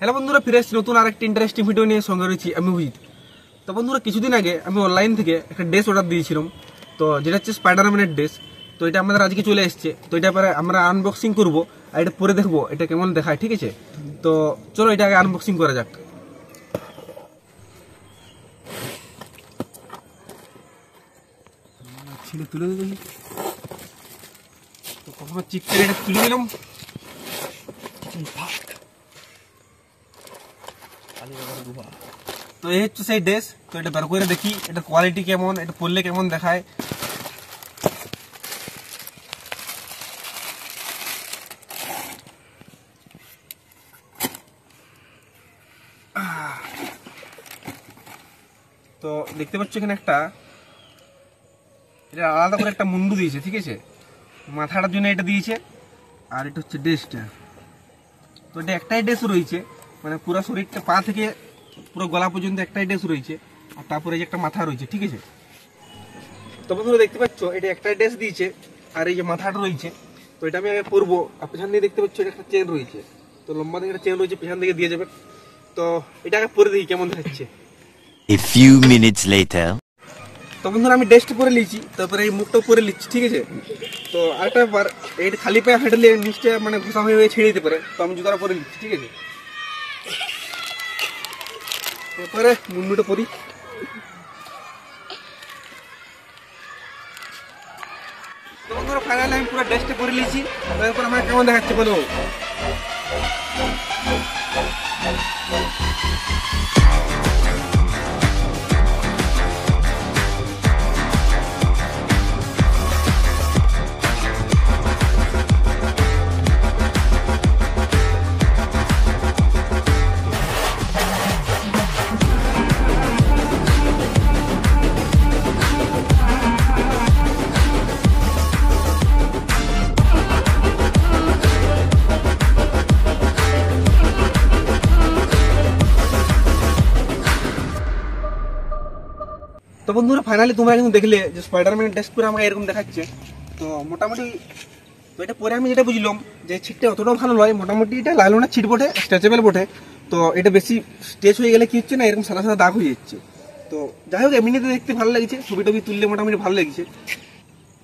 Hello বন্ধুরা, ফিরে এসেছি নতুন আরেকটি ইন্টারেস্টিং ভিডিও নিয়ে। সঙ্গে রয়েছি আমি অভিজিৎ। তো বন্ধুরা, কিছুদিন আগে আমি অনলাইন থেকে একটা ড্রেস অর্ডার দিয়েছিলাম, তো যেটা হচ্ছে স্পাইডারম্যানের ড্রেস। তো এটা আমাদের আজকে চলে এসছে, তো এটা পরে আমরা আনবক্সিং করবো আর এটা পরে দেখবো এটা কেমন দেখায়, ঠিক আছে? তো চলো এটা আগে আনবক্সিং করা যাক। ছিলে তুলে দিই, তো কখনো চিক করে এটা তুলে দিলাম। তো এই হচ্ছে সেই ড্রেস। তো এটা বের করে দেখি এটা কোয়ালিটি কেমন, এটা পরলে কেমন দেখায়। তো দেখতে পাচ্ছ এখানে একটা এটা আলাদা করে একটা মুন্ডু দিয়েছে, ঠিক আছে? মাথাটার জন্য এটা দিয়েছে। আর এটা হচ্ছে ড্রেসটা। তো এটা একটাই ড্রেস রয়েছে, মানে পুরো শরীরটা পা থেকে পুরো গলা পর্যন্ত একটাই ড্রেস রয়েছে। আর তারপরে যে একটা মাথা রয়েছে, ঠিক আছে? তো বন্ধুরা দেখতে পাচ্ছ এটা একটাই ড্রেস দিয়েছে আর এই যে মাথাটা রয়েছে। তো এটা আমি আগে পরবো। আর পেছন দিকে দেখতে পাচ্ছ একটা চেন রয়েছে, তো লম্বা দিকে একটা চেন রয়েছে, পেছন দিকে দিয়ে যাবে। তো এটা আগে পরে দেখি কেমন দেখাচ্ছে। A few minutes later. তো বন্ধুরা আমি ড্রেসটা পরে নিয়েছি, তারপরে এই মুখটাও পরে নিচ্ছি, ঠিক আছে? তো আরেকটা ব্যাপার, এইটা খালি পায়ে হাঁটলে নিচটা মানে ঘষা হয়ে ছেড়ে দিতে পারে, তো আমি জুতাটা পরে নিচ্ছি, ঠিক আছে? এরপরে মুন্ডুটা পরি। তো বন্ধুরা ফাইনালি আমি পুরো ড্রেসটা পরে নিয়েছি। তারপর আমার কেমন দেখাচ্ছে বলো। তো বন্ধুরা ফাইনালি তোমরা কিন্তু দেখলে যে স্পাইডারম্যানের ড্রেস পরে আমাকে এরকম দেখাচ্ছে। তো মোটামুটি তো এটা পরে আমি যেটা বুঝলাম যে ছিটটা অতটাও ভালো নয়। মোটামুটি এটা লাইলনের ছিট বটে, স্ট্রেচেবল বটে। তো এটা বেশি স্ট্রেচ হয়ে গেলে কি হচ্ছে না, এরকম সাদা সাদা দাগ হয়ে যাচ্ছে। তো যাই হোক এমনিতে দেখতে ভালো লাগছে, ছবি টবি তুললে মোটামুটি ভালো লেগেছে।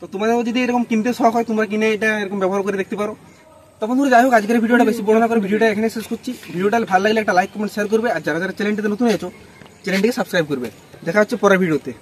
তো তোমাদেরও যদি এরকম কিনতে শখ হয় তোমরা কিনে এটা এরকম ব্যবহার করে দেখতে পারো। তো বন্ধুরা যাই হোক আজকের ভিডিওটা বেশি বড় না করে ভিডিওটা এখানে শেষ করছি। ভিডিওটা ভালো লাগলে একটা লাইক কমেন্ট শেয়ার করবে, আর যারা যারা চ্যানেলটিতে নতুন হয়েছো চ্যানেলটিকে সাবস্ক্রাইব করবে। দেখা হচ্ছে পরের ভিডিওতে।